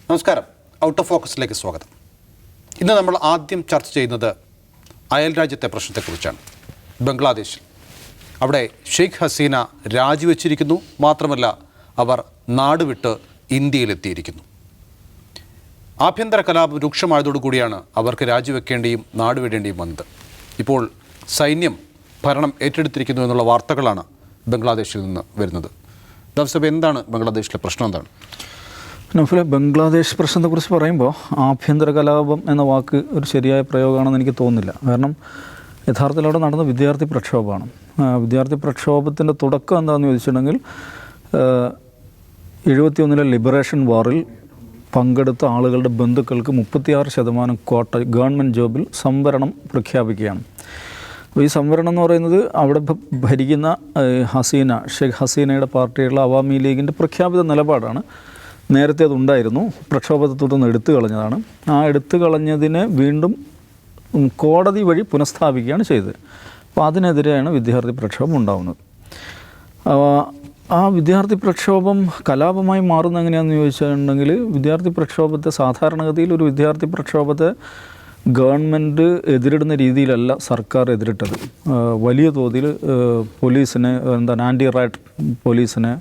നമസ്കാരം. Out of ഫോക്കസിലേക്ക് സ്വാഗതം. ഇന്ന് നമ്മൾ ആദ്യം ചർച്ച ചെയ്യുന്നത് അയൽ രാജ്യത്തെ പ്രശ്നത്തെക്കുറിച്ചാണ്. ബംഗ്ലാദേശിൽ അവിടെ ഷെയ്ഖ് ഹസീന രാജിവെച്ചിരിക്കുന്നു. മാത്രമല്ല, അവർ നാടുവിട്ട് ഇന്ത്യയിലെത്തിയിരിക്കുന്നു. ആഭ്യന്തര കലാപം രൂക്ഷമായതോടുകൂടിയാണ് അവർക്ക് രാജിവെക്കേണ്ടിയും നാടുവിടേണ്ടിയും വന്നത്. ഇപ്പോൾ സൈന്യം ഭരണം ഏറ്റെടുത്തിരിക്കുന്നു എന്നുള്ള വാർത്തകളാണ് ബംഗ്ലാദേശിൽ നിന്ന് വരുന്നത്. ദവസഭ, എന്താണ് ബംഗ്ലാദേശിലെ പ്രശ്നം? എന്താണ് നൗഫലെ, ബംഗ്ലാദേശ് പ്രശ്നത്തെക്കുറിച്ച് പറയുമ്പോൾ ആഭ്യന്തര കലാപം എന്ന വാക്ക് ഒരു ശരിയായ പ്രയോഗമാണെന്ന് എനിക്ക് തോന്നുന്നില്ല. കാരണം യഥാർത്ഥത്തിൽ അവിടെ നടന്ന വിദ്യാർത്ഥി പ്രക്ഷോഭമാണ്. വിദ്യാർത്ഥി പ്രക്ഷോഭത്തിൻ്റെ തുടക്കം എന്താണെന്ന് ചോദിച്ചിട്ടുണ്ടെങ്കിൽ 71 ലിബറേഷൻ വാറിൽ പങ്കെടുത്ത ആളുകളുടെ ബന്ധുക്കൾക്ക് 36% ക്വാട്ട ഗവൺമെൻറ് ജോബിൽ സംവരണം പ്രഖ്യാപിക്കുകയാണ്. അപ്പോൾ ഈ സംവരണം എന്ന് പറയുന്നത് അവിടെ ഭരിക്കുന്ന ഹസീന, ഷെയ്ഖ് ഹസീനയുടെ പാർട്ടിയുള്ള അവാമി ലീഗിൻ്റെ പ്രഖ്യാപിത നിലപാടാണ്. നേരത്തെ അതുണ്ടായിരുന്നു, പ്രക്ഷോഭത്തെ തുടർന്ന് എടുത്തു കളഞ്ഞതാണ്. ആ എടുത്തു കളഞ്ഞതിനെ വീണ്ടും കോടതി വഴി പുനഃസ്ഥാപിക്കുകയാണ് ചെയ്തത്. അപ്പോൾ അതിനെതിരെയാണ് വിദ്യാർത്ഥി പ്രക്ഷോഭം ഉണ്ടാകുന്നത്. ആ വിദ്യാർത്ഥി പ്രക്ഷോഭം കലാപമായി മാറുന്ന എങ്ങനെയാണെന്ന് ചോദിച്ചിട്ടുണ്ടെങ്കിൽ, വിദ്യാർത്ഥി പ്രക്ഷോഭത്തെ സാധാരണഗതിയിൽ ഒരു വിദ്യാർത്ഥി പ്രക്ഷോഭത്തെ ഗവൺമെൻറ് എതിരിടുന്ന രീതിയിലല്ല സർക്കാർ എതിരിട്ടത്. വലിയ തോതിൽ പോലീസിനെ, ആൻറ്റി റൈറ്റ് പോലീസിനെ,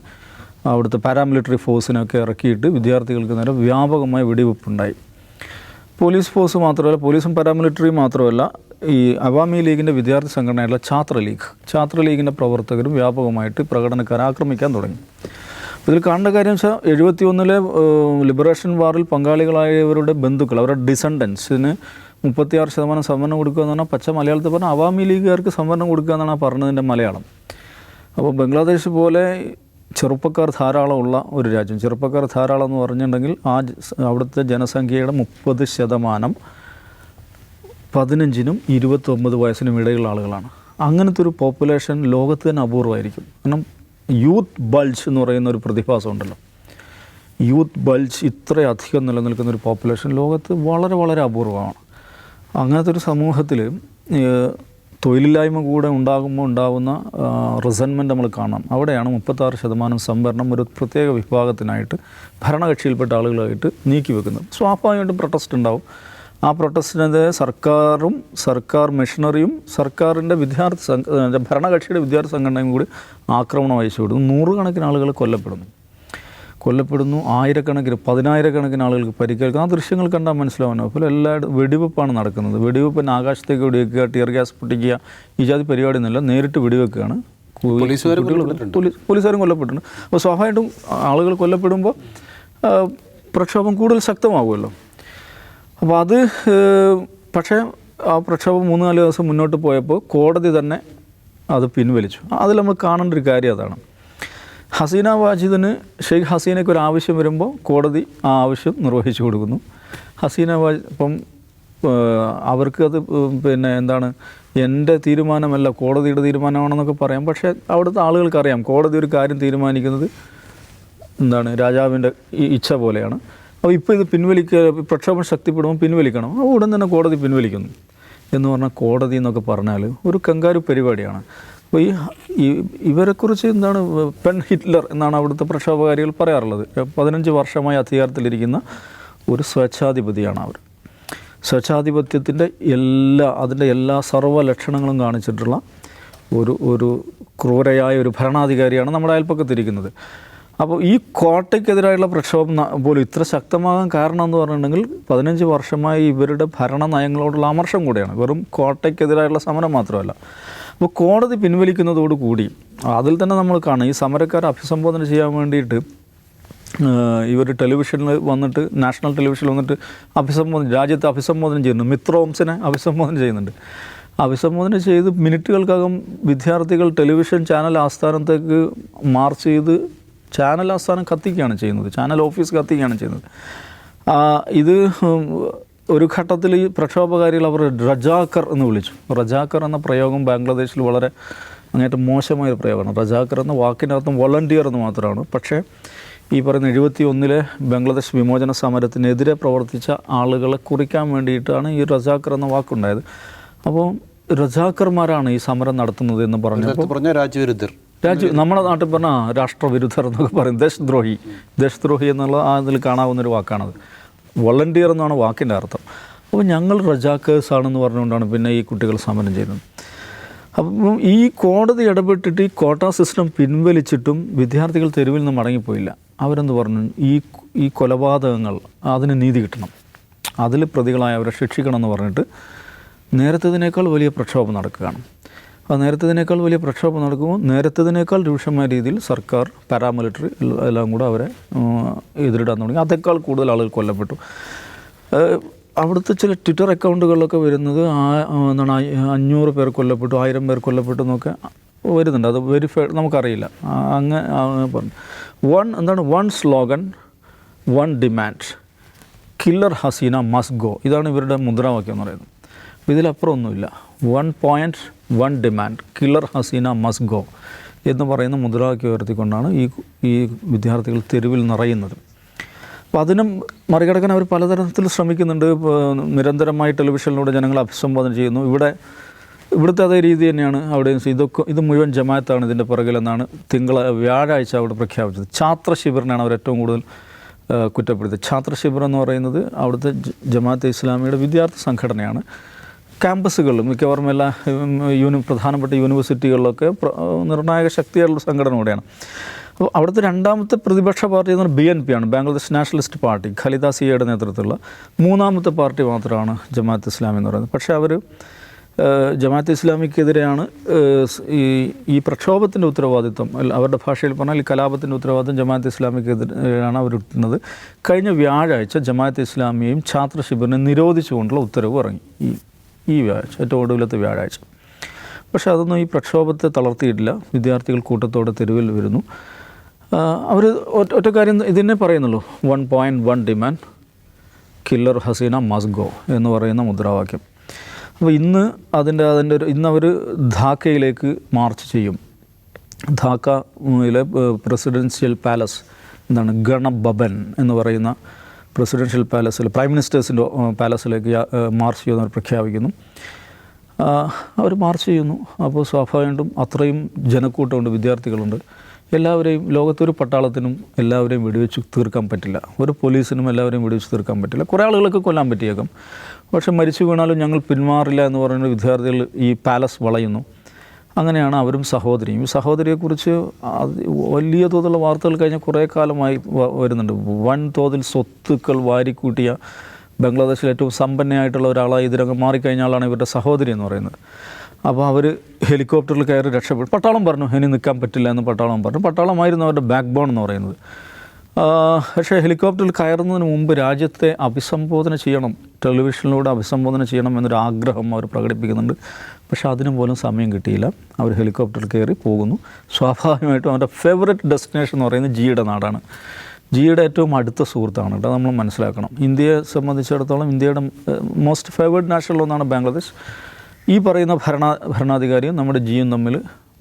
അവിടുത്തെ പാരാമിലിറ്ററി ഫോഴ്സിനൊക്കെ ഇറക്കിയിട്ട് വിദ്യാർത്ഥികൾക്ക് നേരെ വ്യാപകമായ വെടിവെപ്പുണ്ടായി. പോലീസ് ഫോഴ്സ് മാത്രമല്ല, പോലീസും പാരാമിലിറ്ററിയും മാത്രമല്ല, ഈ അവാമി ലീഗിൻ്റെ വിദ്യാർത്ഥി സംഘടനയായിട്ടുള്ള ഛാത്ര ലീഗിൻ്റെ പ്രവർത്തകരും വ്യാപകമായിട്ട് പ്രകടനക്കാരെ ആക്രമിക്കാൻ തുടങ്ങി. ഇതിൽ കാണേണ്ട കാര്യം വെച്ചാൽ 71 ലിബറേഷൻ വാറിൽ പങ്കാളികളായവരുടെ ബന്ധുക്കൾ, അവരുടെ ഡിസെൻഡൻസിന് 36% സംവരണം കൊടുക്കുക എന്ന് പറഞ്ഞാൽ പച്ച മലയാളത്തിൽ പറഞ്ഞാൽ അവാമി ലീഗുകാർക്ക് സംവരണം കൊടുക്കുക എന്നാണ് പറഞ്ഞതിൻ്റെ മലയാളം. അപ്പോൾ ബംഗ്ലാദേശ് പോലെ ചെറുപ്പക്കാർ ധാരാളമുള്ള ഒരു രാജ്യം, ചെറുപ്പക്കാർ ധാരാളം എന്ന് പറഞ്ഞിട്ടുണ്ടെങ്കിൽ അവിടുത്തെ ജനസംഖ്യയുടെ 30% 15-നും 29 വയസ്സിനും ഇടയിലുള്ള ആളുകളാണ്. അങ്ങനത്തെ ഒരു പോപ്പുലേഷൻ ലോകത്ത് തന്നെ അപൂർവമായിരിക്കും. കാരണം യൂത്ത് ബൾജ് എന്ന് പറയുന്ന ഒരു പ്രതിഭാസം ഉണ്ടല്ലോ. യൂത്ത് ബൾജ് ഇത്രയധികം നിലനിൽക്കുന്ന ഒരു പോപ്പുലേഷൻ ലോകത്ത് വളരെ വളരെ അപൂർവമാണ്. അങ്ങനത്തെ ഒരു സമൂഹത്തിൽ തൊഴിലില്ലായ്മ കൂടെ ഉണ്ടാകുമ്പോൾ ഉണ്ടാകുന്ന റിസൻമെൻറ്റ് നമ്മൾ കാണാം. അവിടെയാണ് 36% സംവരണം ഒരു പ്രത്യേക വിഭാഗത്തിനായിട്ട് ഭരണകക്ഷിയിൽപ്പെട്ട ആളുകളായിട്ട് നീക്കി വെക്കുന്നത്. സ്വാഭാവികമായിട്ടും പ്രൊട്ടസ്റ്റ് ഉണ്ടാവും. ആ പ്രൊട്ടസ്റ്റിനെതിരെ സർക്കാർ മെഷീനറിയും സർക്കാരിൻ്റെ ഭരണകക്ഷിയുടെ വിദ്യാർത്ഥി സംഘടനയും കൂടി ആക്രമണം അയച്ചു വിടുന്നു. 100 കണക്കിന് ആളുകൾ കൊല്ലപ്പെടുന്നു. ആയിരക്കണക്കിന് 10,000-കണക്കിന് ആളുകൾക്ക് പരിക്കേൽക്കുന്നു. ആ ദൃശ്യങ്ങൾ കണ്ടാൽ മനസ്സിലാവുന്നു. അപ്പോൾ എല്ലായിടും വെടിവെപ്പാണ് നടക്കുന്നത്. വെടിവെപ്പിന് ആകാശത്തേക്ക് വെടിവെക്കുക, ടിയർ ഗ്യാസ് പൊട്ടിക്കുക, ഈ ജാതി പരിപാടി ഒന്നുമില്ല, നേരിട്ട് വെടിവെക്കുകയാണ്. പോലീസുകാരും കൊല്ലപ്പെട്ടിട്ടുണ്ട്. അപ്പോൾ സ്വാഭാവികമായിട്ടും ആളുകൾ കൊല്ലപ്പെടുമ്പോൾ പ്രക്ഷോഭം കൂടുതൽ ശക്തമാകുമല്ലോ. അപ്പോൾ പക്ഷേ ആ പ്രക്ഷോഭം 3-4 ദിവസം മുന്നോട്ട് പോയപ്പോൾ കോടതി തന്നെ അത് പിൻവലിച്ചു. അതിൽ നമ്മൾ കാണേണ്ട ഒരു കാര്യം അതാണ്. ഹസീന വാജിദിന്, ഷെയ്ഖ് ഹസീനയ്ക്ക് ഒരു ആവശ്യം വരുമ്പോൾ കോടതി ആ ആവശ്യം നിർവഹിച്ചു കൊടുക്കുന്നു. ഇപ്പം അവർക്ക് അത് എൻ്റെ തീരുമാനമല്ല, കോടതിയുടെ തീരുമാനമാണെന്നൊക്കെ പറയാം. പക്ഷേ അവിടുത്തെ ആളുകൾക്കറിയാം കോടതി ഒരു കാര്യം തീരുമാനിക്കുന്നത് രാജാവിൻ്റെ ഇച്ഛ പോലെയാണ്. അപ്പോൾ ഇപ്പോൾ ഇത് പ്രക്ഷോഭം ശക്തിപ്പെടുമ്പോൾ പിൻവലിക്കണം. ഉടൻ തന്നെ കോടതി പിൻവലിക്കുന്നു എന്ന് പറഞ്ഞാൽ കോടതി എന്നൊക്കെ പറഞ്ഞാൽ ഒരു കങ്കാരു പരിപാടിയാണ്. അപ്പോൾ ഇവരെക്കുറിച്ച് പെൺ ഹിറ്റ്ലർ എന്നാണ് അവിടുത്തെ പ്രക്ഷോഭകാരികൾ പറയാറുള്ളത്. 15 വർഷമായി അധികാരത്തിലിരിക്കുന്ന ഒരു സ്വേച്ഛാധിപതിയാണ് അവർ. സ്വേച്ഛാധിപത്യത്തിൻ്റെ അതിൻ്റെ എല്ലാ സർവ്വ ലക്ഷണങ്ങളും കാണിച്ചിട്ടുള്ള ഒരു ക്രൂരയായ ഒരു ഭരണാധികാരിയാണ് നമ്മുടെ അയൽപ്പക്കത്തിരിക്കുന്നത്. അപ്പോൾ ഈ കോട്ടയ്ക്കെതിരായുള്ള പ്രക്ഷോഭം പോലും ഇത്ര ശക്തമാകാൻ കാരണം എന്ന് പറഞ്ഞിട്ടുണ്ടെങ്കിൽ 15 വർഷമായി ഇവരുടെ ഭരണ നയങ്ങളോടുള്ള അമർഷം കൂടെയാണ്. വെറും കോട്ടയ്ക്കെതിരായുള്ള സമരം മാത്രമല്ല. അപ്പോൾ കോടതി പിൻവലിക്കുന്നതോടുകൂടി അതിൽ തന്നെ നമ്മൾ കാണും, ഈ സമരക്കാരെ അഭിസംബോധന ചെയ്യാൻ വേണ്ടിയിട്ട് ഇവർ ടെലിവിഷനിൽ വന്നിട്ട്, നാഷണൽ ടെലിവിഷനിൽ വന്നിട്ട് രാജ്യത്തെ അഭിസംബോധന ചെയ്യുന്നു. മിത്രോംസിനെ അഭിസംബോധന ചെയ്യുന്നുണ്ട്. അഭിസംബോധന ചെയ്ത് മിനിറ്റുകൾക്കകം വിദ്യാർത്ഥികൾ ടെലിവിഷൻ ചാനൽ ആസ്ഥാനത്തേക്ക് മാർച്ച് ചെയ്ത് ചാനൽ ആസ്ഥാനം കത്തിക്കുകയാണ് ചെയ്യുന്നത്, ചാനൽ ഓഫീസ് കത്തിക്കുകയാണ് ചെയ്യുന്നത്. ഇത് ഒരു ഘട്ടത്തിൽ ഈ പ്രക്ഷോഭകാരികൾ അവർ റജാക്കർ എന്ന് വിളിച്ചു. റജാക്കർ എന്ന പ്രയോഗം ബാംഗ്ലാദേശിൽ വളരെ അങ്ങേറ്റം മോശമായൊരു പ്രയോഗമാണ്. റജാക്കർ എന്ന വാക്കിൻ്റെ അർത്ഥം വോളണ്ടിയർ എന്ന് മാത്രമാണ്. പക്ഷേ ഈ പറയുന്ന 71 ബംഗ്ലാദേശ് വിമോചന സമരത്തിനെതിരെ പ്രവർത്തിച്ച ആളുകളെ കുറിക്കാൻ വേണ്ടിയിട്ടാണ് ഈ റജാക്കർ എന്ന വാക്കുണ്ടായത്. അപ്പോൾ റജാക്കർമാരാണ് ഈ സമരം നടത്തുന്നത് എന്ന് പറഞ്ഞ രാജ്യവിരുദ്ധർ, നമ്മുടെ നാട്ടിൽ പറഞ്ഞാൽ രാഷ്ട്രവിരുദ്ധർ എന്നൊക്കെ പറയും. ദേശദ്രോഹി എന്നുള്ള അതിൽ കാണാവുന്നൊരു വാക്കാണത്. വോളണ്ടിയർ എന്നാണ് വാക്കിൻ്റെ അർത്ഥം. അപ്പോൾ ഞങ്ങൾ റജാക്കേഴ്സ് ആണെന്ന് പറഞ്ഞുകൊണ്ടാണ് പിന്നെ ഈ കുട്ടികൾ സമരം ചെയ്യുന്നത്. അപ്പം ഈ കോടതി ഇടപെട്ടിട്ട് ഈ കോട്ടാ സിസ്റ്റം പിൻവലിച്ചിട്ടും വിദ്യാർത്ഥികൾ തെരുവിൽ നിന്ന് മടങ്ങിപ്പോയില്ല. അവരെന്ത് പറഞ്ഞു, ഈ കൊലപാതകങ്ങൾ അതിന് നീതി കിട്ടണം, അതിൽ പ്രതികളായ അവരെ ശിക്ഷിക്കണം എന്ന് പറഞ്ഞിട്ട് നേരത്തേതിനേക്കാൾ വലിയ പ്രക്ഷോഭം നടക്കുകയാണ്. അപ്പോൾ നേരത്തേതിനേക്കാൾ വലിയ പ്രക്ഷോഭം നടക്കുമ്പോൾ നേരത്തേതിനേക്കാൾ രൂക്ഷമായ രീതിയിൽ സർക്കാർ, പാരാമിലിറ്ററി എല്ലാം കൂടെ അവരെ എതിരിടാൻ തുടങ്ങി. അതേക്കാൾ കൂടുതൽ ആളുകൾ കൊല്ലപ്പെട്ടു. അവിടുത്തെ ചില ട്വിറ്റർ അക്കൗണ്ടുകളിലൊക്കെ വരുന്നത് 500 പേർ കൊല്ലപ്പെട്ടു, 1000 പേർ കൊല്ലപ്പെട്ടു എന്നൊക്കെ വരുന്നുണ്ട്. അത് വെരിഫൈഡ് നമുക്കറിയില്ല. അങ്ങനെ പറഞ്ഞു. One slogan, one demand, killer Hasina must go. ഇതാണ് ഇവരുടെ മുദ്രാവാക്യം എന്ന് പറയുന്നത്. അപ്പോൾ ഇതിലപ്പുറം ഒന്നുമില്ല. 1 point 1 demand, killer Hasina must go എന്ന് പറയുന്ന മുദ്രാവാക്യം ഉയർത്തിക്കൊണ്ടാണ് ഈ വിദ്യാർത്ഥികൾ തെരുവിൽ നിറയുന്നത്. അപ്പോൾ അതിനും മറികടക്കാൻ അവർ പലതരത്തിൽ ശ്രമിക്കുന്നുണ്ട്. നിരന്തരമായി ടെലിവിഷനിലൂടെ ജനങ്ങളെ അഭിസംബോധന ചെയ്യുന്നു. ഇവിടുത്തെ അതേ രീതി തന്നെയാണ് അവിടെ. ഇത് മുഴുവൻ ജമാഅത്താണ് ഇതിൻ്റെ പുറകിലെന്നാണ് വ്യാഴാഴ്ച അവിടെ പ്രഖ്യാപിച്ചത്. ഛാത്ര ശിബിറിനാണ് അവർ ഏറ്റവും കൂടുതൽ കുറ്റപ്പെടുത്തിയത്. ഛാത്ര ശിബിർ എന്ന് പറയുന്നത് അവിടുത്തെ ജമാഅത്തെ ഇസ്ലാമിയുടെ വിദ്യാർത്ഥി സംഘടനയാണ്. ക്യാമ്പസുകളിലും മിക്കവാറും എല്ലാ പ്രധാനപ്പെട്ട യൂണിവേഴ്സിറ്റികളിലൊക്കെ നിർണായക ശക്തിയുള്ള സംഘടന കൂടെയാണ്. അപ്പോൾ അവിടുത്തെ രണ്ടാമത്തെ പ്രതിപക്ഷ പാർട്ടി എന്ന് പറഞ്ഞാൽ BNP ആണ്, ബാംഗ്ലാദേശ് നാഷണലിസ്റ്റ് പാർട്ടി, ഖലിദ സിയയുടെ നേതൃത്വത്തിലുള്ള മൂന്നാമത്തെ പാർട്ടി മാത്രമാണ് ജമാഅത്ത് ഇസ്ലാമി എന്ന് പറയുന്നത്. പക്ഷേ അവർ ജമാഅത്ത് ഇസ്ലാമിക്കെതിരെയാണ് ഈ പ്രക്ഷോഭത്തിൻ്റെ ഉത്തരവാദിത്വം, അവരുടെ ഭാഷയിൽ പറഞ്ഞാൽ ഈ കലാപത്തിൻ്റെ ഉത്തരവാദിത്വം ജമാഅത്ത് ഇസ്ലാമിക്കെതിരെയാണ് അവർ ഇട്ടുന്നത്. കഴിഞ്ഞ വ്യാഴാഴ്ച ജമാഅത്ത് ഇസ്ലാമിയെയും ഛാത്ര ശിബിറിനെ നിരോധിച്ചുകൊണ്ടുള്ള ഉത്തരവ് ഇറങ്ങി. ഈ വ്യാഴാഴ്ച, ഏറ്റവും ഒടുവിലത്തെ വ്യാഴാഴ്ച. പക്ഷേ അതൊന്നും ഈ പ്രക്ഷോഭത്തെ തളർത്തിയിട്ടില്ല. വിദ്യാർത്ഥികൾ കൂട്ടത്തോടെ തെരുവിൽ വരുന്നു. അവർ ഒറ്റ കാര്യം ഇതിനെ പറയുന്നുള്ളൂ, 1 point 1 demand, killer Hasina must go എന്ന് പറയുന്ന മുദ്രാവാക്യം. അപ്പോൾ ഇന്ന് അവർ ധാക്കയിലേക്ക് മാർച്ച് ചെയ്യും. ധാക്കയിലെ പ്രസിഡൻഷ്യൽ പാലസ്, ഗണഭവൻ എന്ന് പറയുന്ന പ്രസിഡൻഷ്യൽ പാലസിൽ, പ്രൈം മിനിസ്റ്റേഴ്സിൻ്റെ പാലസിലേക്ക് മാർച്ച് ചെയ്യുന്നവർ പ്രഖ്യാപിക്കുന്നു. അവർ മാർച്ച് ചെയ്യുന്നു. അപ്പോൾ സ്വാഭാവികമായിട്ടും അത്രയും ജനക്കൂട്ടമുണ്ട്, വിദ്യാർത്ഥികളുണ്ട്. എല്ലാവരെയും, ലോകത്തൊരു പട്ടാളത്തിനും എല്ലാവരെയും വെടിവെച്ച് തീർക്കാൻ പറ്റില്ല, ഒരു പോലീസിനും എല്ലാവരെയും വെടിവെച്ച് തീർക്കാൻ പറ്റില്ല. കുറേ ആളുകളൊക്കെ കൊല്ലാൻ പറ്റിയേക്കും. പക്ഷേ മരിച്ചു വീണാലും ഞങ്ങൾ പിന്മാറില്ല എന്ന് പറയുന്ന വിദ്യാർത്ഥികൾ ഈ പാലസ് വളയുന്നു. അങ്ങനെയാണ് അവരും സഹോദരിയും. ഈ സഹോദരിയെക്കുറിച്ച് വലിയ തോതിലുള്ള വാർത്തകൾ കഴിഞ്ഞ കുറേ കാലമായി വരുന്നുണ്ട്. വൻതോതിൽ സ്വത്തുക്കൾ വാരിക്കൂട്ടിയ ബംഗ്ലാദേശിൽ ഏറ്റവും സമ്പന്നയായിട്ടുള്ള ഒരാളായി ഇതിനകം മാറിക്കഴിഞ്ഞ ആളാണ് ഇവരുടെ സഹോദരി എന്ന് പറയുന്നത്. അപ്പോൾ അവർ ഹെലികോപ്റ്ററിൽ കയറി രക്ഷപ്പെട്ടു. പട്ടാളം പറഞ്ഞു ഇനി നിൽക്കാൻ പറ്റില്ല എന്ന് പട്ടാളം പറഞ്ഞു. പട്ടാളമായിരുന്നു അവരുടെ ബാക്ക് ബോൺ എന്ന് പറയുന്നത്. പക്ഷേ ഹെലികോപ്റ്ററിൽ കയറുന്നതിന് മുമ്പ് രാജ്യത്തെ അഭിസംബോധന ചെയ്യണം, ടെലിവിഷനിലൂടെ അഭിസംബോധന ചെയ്യണം എന്നൊരു ആഗ്രഹം അവർ പ്രകടിപ്പിക്കുന്നുണ്ട്. പക്ഷേ അതിനും പോലും സമയം കിട്ടിയില്ല. അവർ ഹെലികോപ്റ്ററിൽ കയറി പോകുന്നു. സ്വാഭാവികമായിട്ടും അവരുടെ ഫേവററ്റ് ഡെസ്റ്റിനേഷൻ എന്ന് പറയുന്നത് ജിയുടെ നാടാണ്. ജിയുടെ ഏറ്റവും അടുത്ത സുഹൃത്താണ് കേട്ടോ, നമ്മൾ മനസ്സിലാക്കണം. ഇന്ത്യയെ സംബന്ധിച്ചിടത്തോളം ഇന്ത്യയുടെ മോസ്റ്റ് ഫേവേർഡ് നാഷണൽ ഒന്നാണ് ബാംഗ്ലാദേശ്. ഈ പറയുന്ന ഭരണാധികാരിയും നമ്മുടെ ജിയും തമ്മിൽ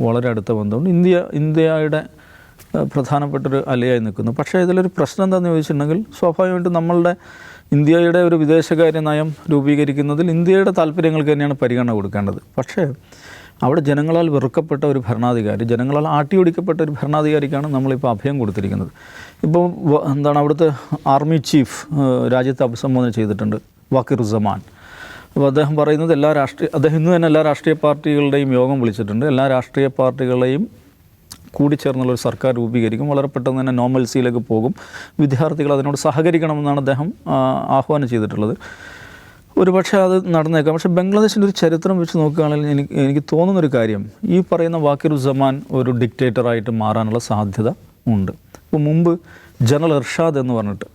വളരെ അടുത്ത ബന്ധമുണ്ട്. ഇന്ത്യയുടെ പ്രധാനപ്പെട്ടൊരു അലയായി നിൽക്കുന്നു. പക്ഷേ ഇതിലൊരു പ്രശ്നം എന്താണെന്ന് ചോദിച്ചിട്ടുണ്ടെങ്കിൽ, സ്വാഭാവികമായിട്ടും നമ്മളുടെ ഇന്ത്യയുടെ ഒരു വിദേശകാര്യ നയം രൂപീകരിക്കുന്നതിൽ ഇന്ത്യയുടെ താല്പര്യങ്ങൾക്ക് തന്നെയാണ് പരിഗണന കൊടുക്കേണ്ടത്. പക്ഷേ അവിടെ ജനങ്ങളാൽ വെറുക്കപ്പെട്ട ഒരു ഭരണാധികാരി, ജനങ്ങളാൽ ആട്ടിയൊടിക്കപ്പെട്ട ഒരു ഭരണാധികാരിക്കാണ് നമ്മളിപ്പോൾ അഭയം കൊടുത്തിരിക്കുന്നത്. ഇപ്പോൾ അവിടുത്തെ ആർമി ചീഫ് രാജ്യത്തെ അഭിസംബോധന ചെയ്തിട്ടുണ്ട്, വക്കീറുസ്സമാൻ. അപ്പോൾ അദ്ദേഹം പറയുന്നത് അദ്ദേഹം ഇന്ന് തന്നെ എല്ലാ രാഷ്ട്രീയ പാർട്ടികളുടെയും യോഗം വിളിച്ചിട്ടുണ്ട്. എല്ലാ രാഷ്ട്രീയ പാർട്ടികളെയും കൂടിച്ചേർന്നുള്ളൊരു സർക്കാർ രൂപീകരിക്കും, വളരെ പെട്ടെന്ന് തന്നെ നോർമൽസിയിലേക്ക് പോകും, വിദ്യാർത്ഥികൾ അതിനോട് സഹകരിക്കണമെന്നാണ് അദ്ദേഹം ആഹ്വാനം ചെയ്തിട്ടുള്ളത്. ഒരുപക്ഷെ അത് നടന്നേക്കാം. പക്ഷേ ബംഗ്ലാദേശിൻ്റെ ഒരു ചരിത്രം വെച്ച് നോക്കുകയാണെങ്കിൽ എനിക്ക് തോന്നുന്നൊരു കാര്യം, ഈ പറയുന്ന വക്കീറുസ്സമാൻ ഒരു ഡിക്റ്റേറ്ററായിട്ട് മാറാനുള്ള സാധ്യത ഉണ്ട്. ഇപ്പോൾ മുമ്പ് ജനറൽ ഇർഷാദ് എന്ന് പറഞ്ഞിട്ട്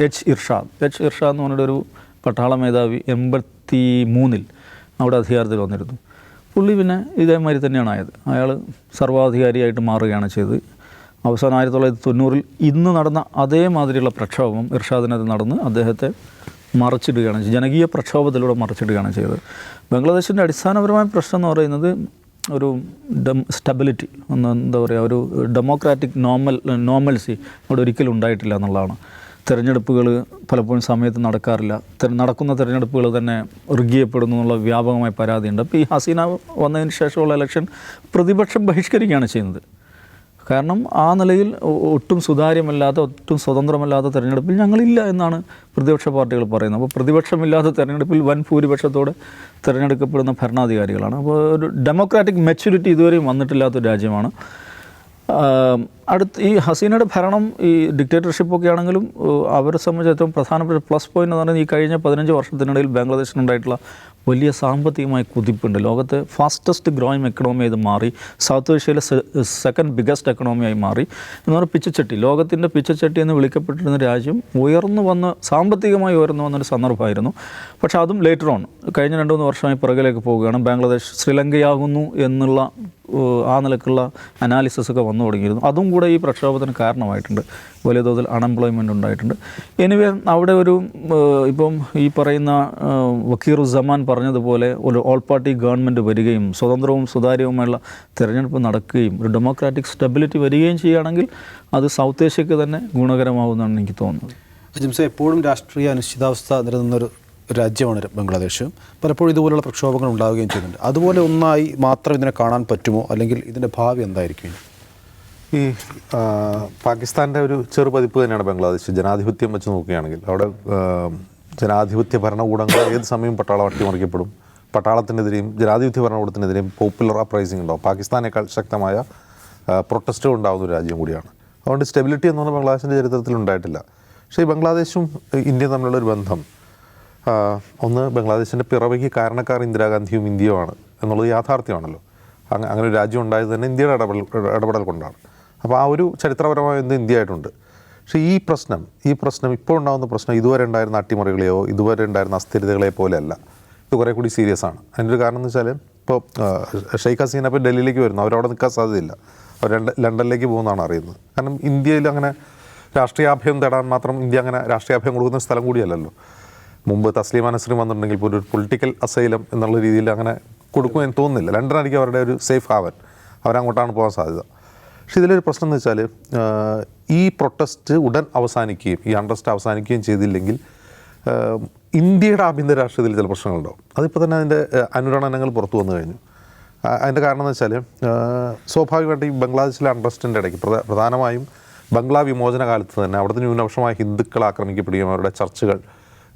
എച്ച് ഇർഷാദ് എന്ന് പറഞ്ഞിട്ട് ഒരു പട്ടാള മേധാവി 83 അവിടെ അധികാരത്തിൽ വന്നിരുന്നു. പുള്ളി പിന്നെ ഇതേമാതിരി തന്നെയാണ് ആയത്. അയാൾ സർവാധികാരിയായിട്ട് മാറുകയാണ് ചെയ്തത്. അവസാനം 1990 ഇന്ന് നടന്ന അതേമാതിരിയുള്ള പ്രക്ഷോഭം ഇർഷാദിനത് നടന്ന് അദ്ദേഹത്തെ മറച്ചിടുകയാണ്, ജനകീയ പ്രക്ഷോഭത്തിലൂടെ മറച്ചിടുകയാണ് ചെയ്തത്. ബംഗ്ലാദേശിൻ്റെ അടിസ്ഥാനപരമായ പ്രശ്നം എന്ന് പറയുന്നത് ഒരു സ്റ്റെബിലിറ്റി, ഒരു ഡെമോക്രാറ്റിക് നോർമൽസി അവിടെ ഒരിക്കലും ഉണ്ടായിട്ടില്ല എന്നുള്ളതാണ്. തിരഞ്ഞെടുപ്പുകൾ പലപ്പോഴും സമയത്ത് നടക്കാറില്ല. നടക്കുന്ന തിരഞ്ഞെടുപ്പുകൾ തന്നെ റിഗ്ഗിയപ്പെടുന്നു എന്നുള്ള വ്യാപകമായ പരാതിയുണ്ട്. അപ്പോൾ ഈ ഹസീന വന്നതിന് ശേഷമുള്ള ഇലക്ഷൻ പ്രതിപക്ഷം ബഹിഷ്കരിക്കുകയാണ് ചെയ്യുന്നത്. കാരണം ആ നിലയിൽ ഒട്ടും സുതാര്യമല്ലാത്ത ഒട്ടും സ്വതന്ത്രമല്ലാത്ത തെരഞ്ഞെടുപ്പിൽ ഞങ്ങളില്ല എന്നാണ് പ്രതിപക്ഷ പാർട്ടികൾ പറയുന്നത്. അപ്പോൾ പ്രതിപക്ഷമില്ലാത്ത തെരഞ്ഞെടുപ്പിൽ വൻ ഭൂരിപക്ഷത്തോടെ തിരഞ്ഞെടുക്കപ്പെടുന്ന ഭരണാധികാരികളാണ്. അപ്പോൾ ഒരു ഡെമോക്രാറ്റിക് മെച്യൂരിറ്റി ഇതുവരെയും വന്നിട്ടില്ലാത്തൊരു രാജ്യമാണ്. ഈ ഹസീനയുടെ ഭരണം ഈ ഡിക്റ്റേറ്റർഷിപ്പൊക്കെ ആണെങ്കിലും അവരെ സംബന്ധിച്ച് ഏറ്റവും പ്രധാനപ്പെട്ട പ്ലസ് പോയിന്റ് എന്ന് പറയുന്നത് ഈ കഴിഞ്ഞ 15 വർഷത്തിനിടയിൽ ബാംഗ്ലാദേശിനുണ്ടായിട്ടുള്ള വലിയ സാമ്പത്തികമായ കുതിപ്പുണ്ട്. ലോകത്തെ ഫാസ്റ്റസ്റ്റ് ഗ്രോയിങ് എക്കണോമി ഇത് മാറി. സൗത്ത് ഏഷ്യയിലെ സെക്കൻഡ് ബിഗസ്റ്റ് എക്കണോമിയായി മാറി. എന്ന് പറഞ്ഞാൽ പിച്ചച്ചട്ടി, ലോകത്തിൻ്റെ പിച്ചച്ചട്ടി എന്ന് വിളിക്കപ്പെട്ടിരുന്ന രാജ്യം സാമ്പത്തികമായി ഉയർന്നു വന്നൊരു സന്ദർഭമായിരുന്നു. പക്ഷേ അതും ലേറ്റർ ഓൺ കഴിഞ്ഞ 2-3 വർഷമായി പിറകിലേക്ക് പോവുകയാണ്. ബാംഗ്ലാദേശ് ശ്രീലങ്കയാകുന്നു എന്നുള്ള ആ നിലക്കുള്ള അനാലിസിസൊക്കെ വന്നു തുടങ്ങിയിരുന്നു. അതും കൂടെ ഈ പ്രക്ഷോഭത്തിന് കാരണമായിട്ടുണ്ട്. വലിയ തോതിൽ അൺഎംപ്ലോയ്മെൻ്റ് ഉണ്ടായിട്ടുണ്ട്. എനിവേ അവിടെ ഇപ്പം ഈ പറയുന്ന വക്കീറുസ്സമാൻ പറഞ്ഞതുപോലെ ഒരു ഓൾ പാർട്ടി ഗവൺമെൻറ് വരികയും സ്വതന്ത്രവും സുതാര്യവുമായുള്ള തിരഞ്ഞെടുപ്പ് നടക്കുകയും ഒരു ഡെമോക്രാറ്റിക് സ്റ്റെബിലിറ്റി വരികയും ചെയ്യുകയാണെങ്കിൽ അത് സൗത്ത് ഏഷ്യക്ക് തന്നെ ഗുണകരമാവുമെന്നാണ് എനിക്ക് തോന്നുന്നത്. ജിംസെ, എപ്പോഴും രാഷ്ട്രീയ അനിശ്ചിതാവസ്ഥ നിലനിന്നൊരു രാജ്യമാണ് ബംഗ്ലാദേശ്. പലപ്പോഴും ഇതുപോലുള്ള പ്രക്ഷോഭങ്ങൾ ഉണ്ടാവുകയും ചെയ്യുന്നുണ്ട്. അതുപോലെ ഒന്നായി മാത്രം ഇതിനെ കാണാൻ പറ്റുമോ, അല്ലെങ്കിൽ ഇതിൻ്റെ ഭാവി എന്തായിരിക്കും? ഈ പാകിസ്ഥാൻ്റെ ഒരു ചെറുപതിപ്പ് തന്നെയാണ് ബംഗ്ലാദേശ്. ജനാധിപത്യം വെച്ച് നോക്കുകയാണെങ്കിൽ അവിടെ ജനാധിപത്യ ഭരണകൂടങ്ങൾ ഏത് സമയവും പട്ടാളം അട്ടിമറിക്കപ്പെടും. പട്ടാളത്തിനെതിരെയും ജനാധിപത്യ ഭരണകൂടത്തിനെതിരെയും പോപ്പുലർ അപ്രൈസിംഗ് ഉണ്ടാവും. പാകിസ്ഥാനേക്കാൾ ശക്തമായ പ്രൊട്ടസ്റ്റുകൾ ഉണ്ടാകുന്ന ഒരു രാജ്യം കൂടിയാണ്. അതുകൊണ്ട് സ്റ്റെബിലിറ്റി എന്ന് പറഞ്ഞാൽ ബംഗ്ലാദേശിൻ്റെ ചരിത്രത്തിൽ ഉണ്ടായിട്ടില്ല. പക്ഷേ ഈ ബംഗ്ലാദേശും ഇന്ത്യയും തമ്മിലുള്ള ഒരു ബന്ധം, ഒന്ന് ബംഗ്ലാദേശിൻ്റെ പിറവിക്ക് കാരണക്കാർ ഇന്ദിരാഗാന്ധിയും ഇന്ത്യയുമാണ് എന്നുള്ളത് യാഥാർത്ഥ്യമാണല്ലോ. അങ്ങനെ ഒരു രാജ്യം ഉണ്ടായത് തന്നെ ഇന്ത്യയുടെ ഇടപെടൽ കൊണ്ടാണ്. അപ്പോൾ ആ ഒരു ചരിത്രപരമായ ഇന്ത്യ ആയിട്ടുണ്ട്. പക്ഷേ ഈ പ്രശ്നം ഇപ്പോൾ ഉണ്ടാകുന്ന പ്രശ്നം ഇതുവരെ ഉണ്ടായിരുന്ന അട്ടിമറികളെയോ ഇതുവരെ ഉണ്ടായിരുന്ന അസ്ഥിരതകളെ പോലെയല്ല. ഇത് കുറേ കൂടി സീരിയസ് ആണ്. അതിൻ്റെ ഒരു കാരണം എന്ന് വെച്ചാൽ ഇപ്പോൾ ഷെയ്ഖ് ഹസീന ഇപ്പോൾ ഡൽഹിയിലേക്ക് വരുന്നു. അവരവിടെ നിൽക്കാൻ സാധ്യതയില്ല. അവർ ലണ്ടനിലേക്ക് പോകുന്നതാണ് അറിയുന്നത്. കാരണം ഇന്ത്യയിൽ അങ്ങനെ രാഷ്ട്രീയാഭയം തേടാൻ മാത്രം ഇന്ത്യ അങ്ങനെ രാഷ്ട്രീയാഭയം കൊടുക്കുന്ന സ്ഥലം കൂടിയല്ലല്ലോ. മുമ്പ് തസ്ലീമ നസ്രീൻ വന്നിട്ടുണ്ടെങ്കിൽ ഇപ്പോൾ ഒരു പൊളിറ്റിക്കൽ അസൈലം എന്നുള്ള രീതിയിൽ അങ്ങനെ കൊടുക്കുമെന്ന് തോന്നുന്നില്ല. ലണ്ടനായിരിക്കും അവരുടെ ഒരു സേഫ് ഹാവൻ. അവരങ്ങോട്ടാണ് പോകാൻ സാധ്യത. പക്ഷേ ഇതിലൊരു പ്രശ്നം എന്ന് വെച്ചാൽ ഈ പ്രൊട്ടസ്റ്റ് ഉടൻ അവസാനിക്കുകയും ഈ അൺറസ്റ്റ് അവസാനിക്കുകയും ചെയ്തില്ലെങ്കിൽ ഇന്ത്യയുടെ ആഭ്യന്തര രാഷ്ട്രീയത്തിൽ ചില പ്രശ്നങ്ങളുണ്ടാവും. അതിപ്പോൾ തന്നെ അതിൻ്റെ അനുരണനങ്ങൾ പുറത്തു വന്നു കഴിഞ്ഞു. അതിൻ്റെ കാരണം എന്ന് വെച്ചാൽ സ്വാഭാവികമായിട്ട് ഈ ബംഗ്ലാദേശിലെ അൺറസ്റ്റിൻ്റെ ഇടയ്ക്ക് പ്രധാനമായും ബംഗ്ലാ വിമോചന കാലത്ത് തന്നെ അവിടുത്തെ ന്യൂനപക്ഷമായ ഹിന്ദുക്കൾ ആക്രമിക്കപ്പെടുകയും അവരുടെ ചർച്ചുകൾ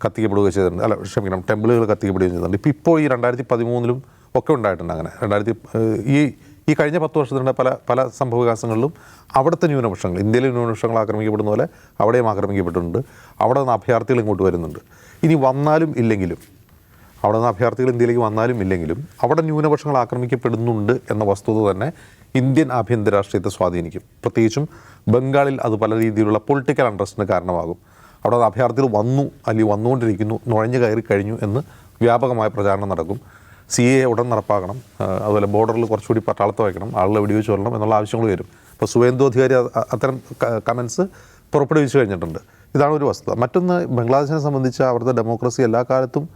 കത്തിക്കപ്പെടുകയും ചെയ്തിട്ടുണ്ട്. ടെമ്പിളുകൾ കത്തിക്കപ്പെടുകയും ചെയ്തിട്ടുണ്ട്. ഇപ്പോൾ ഈ 2013 ഒക്കെ ഉണ്ടായിട്ടുണ്ട്. അങ്ങനെ ഈ കഴിഞ്ഞ 10 വർഷത്തിൻ്റെ പല സംഭവവികാസങ്ങളിലും അവിടുത്തെ ന്യൂനപക്ഷങ്ങൾ, ഇന്ത്യയിലെ ന്യൂനപക്ഷങ്ങൾ ആക്രമിക്കപ്പെടുന്ന പോലെ അവിടെയും ആക്രമിക്കപ്പെട്ടിട്ടുണ്ട്. അവിടെ നിന്ന് അഭയാർത്ഥികൾ ഇങ്ങോട്ട് വരുന്നുണ്ട്. ഇനി വന്നാലും ഇല്ലെങ്കിലും, അവിടെ നിന്ന് അഭയാർത്ഥികൾ ഇന്ത്യയിലേക്ക് വന്നാലും ഇല്ലെങ്കിലും അവിടെ ന്യൂനപക്ഷങ്ങൾ ആക്രമിക്കപ്പെടുന്നുണ്ട് എന്ന വസ്തുത തന്നെ ഇന്ത്യൻ ആഭ്യന്തര രാഷ്ട്രീയത്തെ സ്വാധീനിക്കും. പ്രത്യേകിച്ചും ബംഗാളിൽ അത് പല രീതിയിലുള്ള പൊളിറ്റിക്കൽ അൺട്രസ്റ്റിന് കാരണമാകും. അവിടെ അഭയാർത്ഥികൾ വന്നു, അല്ലെങ്കിൽ വന്നുകൊണ്ടിരിക്കുന്നു, നുഴഞ്ഞു കയറി കഴിഞ്ഞു എന്ന് വ്യാപകമായ പ്രചാരണം നടക്കും. CAA ഉടൻ നടപ്പാക്കണം, അതുപോലെ ബോർഡറിൽ കുറച്ചുകൂടി പട്ടാളത്ത് വയ്ക്കണം, ആളുകളെ വെടിവെച്ച് കൊല്ലണം എന്നുള്ള ആവശ്യങ്ങൾ വരും. ഇപ്പോൾ സുവേന്ദു അധികാരി അത്തരം കമൻസ് പുറപ്പെടുവിച്ചു കഴിഞ്ഞിട്ടുണ്ട്. ഇതാണ് ഒരു വസ്തുത. മറ്റൊന്ന്, ബംഗ്ലാദേശിനെ സംബന്ധിച്ച് അവിടുത്തെ ഡെമോക്രസി എല്ലാ കാലത്തും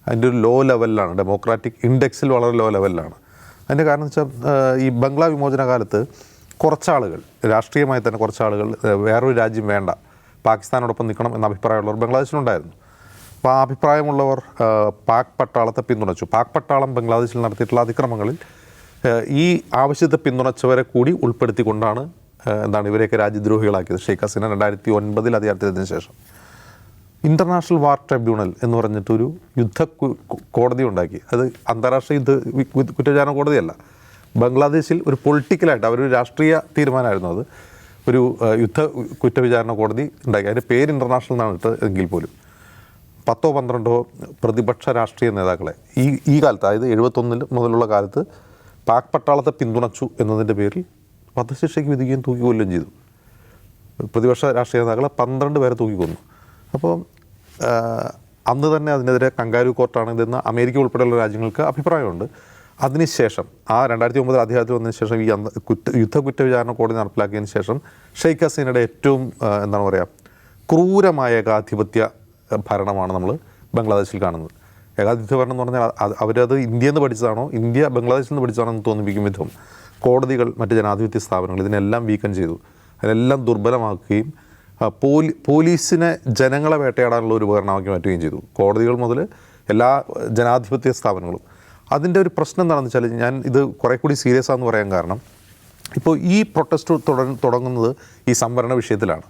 അതിൻ്റെ ഒരു ലോ ലെവലിലാണ്. ഡെമോക്രാറ്റിക് ഇൻഡെക്സിൽ വളരെ ലോ ലെവലിലാണ്. അതിൻ്റെ കാരണം വെച്ചാൽ ഈ ബംഗ്ലാ വിമോചന കാലത്ത് കുറച്ചാളുകൾ, രാഷ്ട്രീയമായി തന്നെ കുറച്ചാളുകൾ വേറൊരു രാജ്യം വേണ്ട, പാകിസ്ഥാനോടൊപ്പം നിൽക്കണം എന്ന അഭിപ്രായമുള്ളവർ ബംഗ്ലാദേശിലുണ്ടായിരുന്നു. അപ്പോൾ ആ അഭിപ്രായമുള്ളവർ പാക് പട്ടാളത്തെ പിന്തുണച്ചു. പാക് പട്ടാളം ബംഗ്ലാദേശിൽ നടത്തിയിട്ടുള്ള അതിക്രമങ്ങളിൽ ഈ ആവശ്യത്തെ പിന്തുണച്ചവരെ കൂടി ഉൾപ്പെടുത്തിക്കൊണ്ടാണ് ഇവരെയൊക്കെ രാജ്യദ്രോഹികളാക്കിയത്. ഷെയ്ഖ് ഹസീന 2009 അധികാരത്തിലെത്തിയതിനു ശേഷം ഇൻ്റർനാഷണൽ വാർ ട്രിബ്യൂണൽ എന്ന് പറഞ്ഞിട്ടൊരു യുദ്ധ കോടതി ഉണ്ടാക്കി. അത് അന്താരാഷ്ട്ര കുറ്റവിചാരണ കോടതിയല്ല. ബംഗ്ലാദേശിൽ ഒരു പൊളിറ്റിക്കലായിട്ട് അവരൊരു രാഷ്ട്രീയ തീരുമാനമായിരുന്നു അത്. ഒരു യുദ്ധ കുറ്റവിചാരണ കോടതി ഉണ്ടാക്കി. അതിൻ്റെ പേര് ഇൻ്റർനാഷണൽ എന്നാണ് ഇട്ടത് എങ്കിൽ പോലും 10-12 പ്രതിപക്ഷ രാഷ്ട്രീയ നേതാക്കളെ ഈ കാലത്ത്, അതായത് 71 മുതലുള്ള കാലത്ത് പാക് പട്ടാളത്തെ പിന്തുണച്ചു എന്നതിൻ്റെ പേരിൽ വധശിക്ഷയ്ക്ക് വിധിക്കുകയും തൂക്കിക്കൊല്ലുകയും ചെയ്തു. പ്രതിപക്ഷ രാഷ്ട്രീയ നേതാക്കളെ 12 പേരെ തൂക്കിക്കൊന്നു. അപ്പോൾ അന്ന് തന്നെ അതിനെതിരെ കങ്കാരു കോർട്ടാണ് ഇതെന്ന് അമേരിക്ക ഉൾപ്പെടെയുള്ള രാജ്യങ്ങൾക്ക് അഭിപ്രായമുണ്ട്. അതിനുശേഷം 2009 അധികാരത്തിൽ വന്നതിന് ശേഷം ഈ യുദ്ധ കുറ്റവിചാരണ കോടതി നടപ്പിലാക്കിയതിന് ശേഷം ഷെയ്ഖ് ഹസീനയുടെ ഏറ്റവും ക്രൂരമായ ഏകാധിപത്യ ഭരണമാണ് നമ്മൾ ബംഗ്ലാദേശിൽ കാണുന്നത്. ഏകാധിപത്യ ഭരണം എന്ന് പറഞ്ഞാൽ അവരത് ഇന്ത്യയിൽ നിന്ന് പഠിച്ചതാണോ, ഇന്ത്യ ബംഗ്ലാദേശിൽ നിന്ന് പഠിച്ചതാണോ എന്ന് തോന്നിപ്പിക്കും വിധം കോടതികൾ, മറ്റ് ജനാധിപത്യ സ്ഥാപനങ്ങൾ ഇതിനെല്ലാം വീക്കം ചെയ്തു. അതിനെല്ലാം ദുർബലമാക്കുകയും പോലീസിനെ ജനങ്ങളെ വേട്ടയാടാനുള്ള ഒരു ഉപകരണമാക്കി മാറ്റുകയും ചെയ്തു. കോടതികൾ മുതൽ എല്ലാ ജനാധിപത്യ സ്ഥാപനങ്ങളും. അതിൻ്റെ ഒരു പ്രശ്നം എന്താണെന്ന് വെച്ചാൽ, ഞാൻ ഇത് കുറേ കൂടി സീരിയസ് ആണെന്ന് പറയാൻ കാരണം, ഇപ്പോൾ ഈ പ്രൊട്ടസ്റ്റ് തുടങ്ങുന്നത് ഈ സംവരണ വിഷയത്തിലാണ്.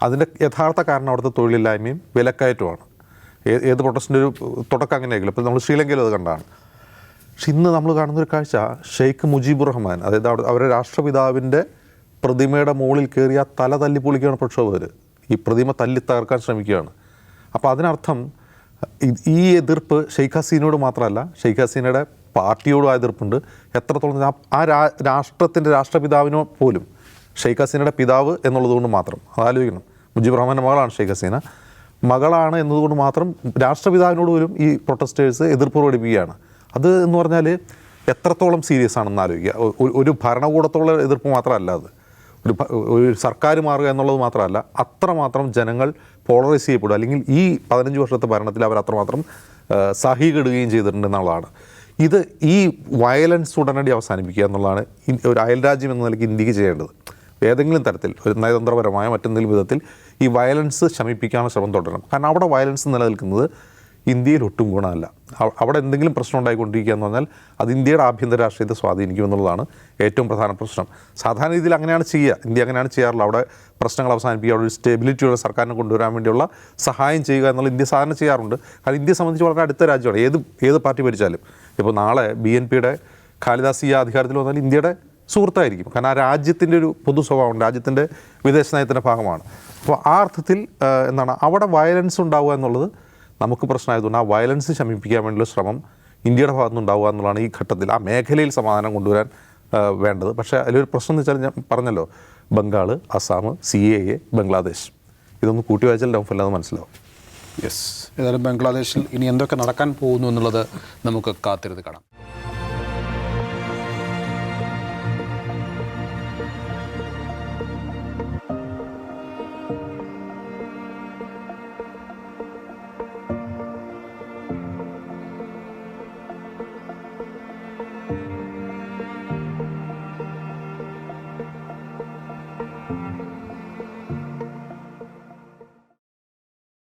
അതിൻ്റെ യഥാർത്ഥ കാരണം അവിടുത്തെ തൊഴിലില്ലായ്മയും വിലക്കയറ്റവുമാണ്. ഏത് പ്രൊട്ടസ്റ്റിൻ്റെ ഒരു തുടക്കം അങ്ങനെയായിരിക്കും. ഇപ്പോൾ നമ്മൾ ശ്രീലങ്കയിൽ അത് കണ്ടാണ്. പക്ഷെ ഇന്ന് നമ്മൾ കാണുന്നൊരു കാഴ്ച, ഷെയ്ഖ് മുജീബുർ റഹ്മാൻ, അതായത് അവരുടെ രാഷ്ട്രപിതാവിൻ്റെ പ്രതിമയുടെ മുകളിൽ കയറി ആ തല തല്ലിപ്പൊളിക്കുകയാണ് പ്രക്ഷോഭകർ. ഈ പ്രതിമ തല്ലി തകർക്കാൻ ശ്രമിക്കുകയാണ്. അപ്പോൾ അതിനർത്ഥം ഈ എതിർപ്പ് ഷെയ്ഖ് ഹസീനയോട് മാത്രമല്ല, ഷെയ്ഖ് ഹസീനയുടെ പാർട്ടിയോടും ആ എതിർപ്പുണ്ട്. എത്രത്തോളം ആ രാഷ്ട്രത്തിൻ്റെ രാഷ്ട്രപിതാവിനോ പോലും ഷെയ്ഖ് ഹസീനയുടെ പിതാവ് എന്നുള്ളതുകൊണ്ട് മാത്രം അതാലോചിക്കണം. മുജീബുർ റഹ്മാൻ്റെ മകളാണ് ഷെയ്ഖ് ഹസീന. മകളാണ് എന്നതുകൊണ്ട് മാത്രം രാഷ്ട്രപിതാവിനോട് പോലും ഈ പ്രൊട്ടസ്റ്റേഴ്സ് എതിർപ്പ് പ്രകടിപ്പിക്കുകയാണ്. അത് എന്ന് പറഞ്ഞാൽ എത്രത്തോളം സീരിയസ് ആണെന്ന് ആലോചിക്കുക. ഒരു ഭരണകൂടത്തോളം എതിർപ്പ് മാത്രമല്ല, അത് ഒരു സർക്കാർ മാറുക എന്നുള്ളത് മാത്രമല്ല, അത്രമാത്രം ജനങ്ങൾ പോളറൈസ് ചെയ്യപ്പെടുക, അല്ലെങ്കിൽ ഈ 15 വർഷത്തെ ഭരണത്തിൽ അവർ അത്രമാത്രം സഹികെടുകയും ചെയ്തിട്ടുണ്ട് എന്നുള്ളതാണ്. ഈ വയലൻസ് ഉടനടി അവസാനിപ്പിക്കുക എന്നുള്ളതാണ് ഒരു അയൽരാജ്യം എന്ന നിലയ്ക്ക് ഇന്ത്യക്ക് ചെയ്യേണ്ടത്. ഏതെങ്കിലും തരത്തിൽ ഒരു നയതന്ത്രപരമായ മറ്റെന്തെങ്കിലും വിധത്തിൽ ഈ വയലൻസ് ശമിപ്പിക്കാനുള്ള ശ്രമം തുടരണം. കാരണം അവിടെ വയലൻസ് നിലനിൽക്കുന്നത് ഇന്ത്യയിൽ ഒട്ടും ഗുണമല്ല. അവിടെ എന്തെങ്കിലും പ്രശ്നം ഉണ്ടായിക്കൊണ്ടിരിക്കുക എന്ന് പറഞ്ഞാൽ അത് ഇന്ത്യയുടെ ആഭ്യന്തര രാഷ്ട്രീയത്തെ സ്വാധീനിക്കുമെന്നുള്ളതാണ് ഏറ്റവും പ്രധാന പ്രശ്നം. സാധാരണ രീതിയിൽ അങ്ങനെയാണ് ചെയ്യുക. ഇന്ത്യ അങ്ങനെയാണ് ചെയ്യാറുള്ളത്. അവിടെ പ്രശ്നങ്ങൾ അവസാനിപ്പിക്കുക, അവിടെ ഒരു സ്റ്റെബിലിറ്റിയുള്ള സർക്കാരിനെ കൊണ്ടുവരാൻ വേണ്ടിയുള്ള സഹായം ചെയ്യുക എന്നുള്ള ഇന്ത്യ സാധാരണ ചെയ്യാറുണ്ട്. കാരണം ഇന്ത്യയെ സംബന്ധിച്ച് വളരെ അടുത്ത രാജ്യമാണ്. ഏത് പാർട്ടി ഭരിച്ചാലും. ഇപ്പോൾ നാളെ BNPയുടെ ഖാലിദാസ് ജിയ അധികാരത്തിൽ വന്നാൽ ഇന്ത്യയുടെ സുഹൃത്തായിരിക്കും. കാരണം ആ രാജ്യത്തിൻ്റെ ഒരു പൊതു സ്വഭാവം, രാജ്യത്തിൻ്റെ വിദേശ നയത്തിൻ്റെ ഭാഗമാണ്. അപ്പോൾ ആ അർത്ഥത്തിൽ അവിടെ വയലൻസ് ഉണ്ടാവുക എന്നുള്ളത് നമുക്ക് പ്രശ്നമായതുകൊണ്ട് ആ വയലൻസ് ശമിപ്പിക്കാൻ വേണ്ടിയുള്ള ശ്രമം ഇന്ത്യയുടെ ഭാഗത്തുനിന്ന് ഉണ്ടാവുക എന്നുള്ളതാണ് ഈ ഘട്ടത്തിൽ ആ മേഖലയിൽ സമാധാനം കൊണ്ടുവരാൻ വേണ്ടത്. പക്ഷേ അതിലൊരു പ്രശ്നം എന്ന് വെച്ചാൽ, ഞാൻ പറഞ്ഞല്ലോ, ബംഗാൾ, അസാം, CAA, ബംഗ്ലാദേശ്, ഇതൊന്ന് കൂട്ടി വായിച്ചാൽ ഡൗൺഫോൾ മനസ്സിലാവും. യെസ്, ഏതായാലും ബംഗ്ലാദേശിൽ ഇനി എന്തൊക്കെ നടക്കാൻ പോകുന്നു എന്നുള്ളത് നമുക്ക് കാത്തിരുന്ന് കാണാം.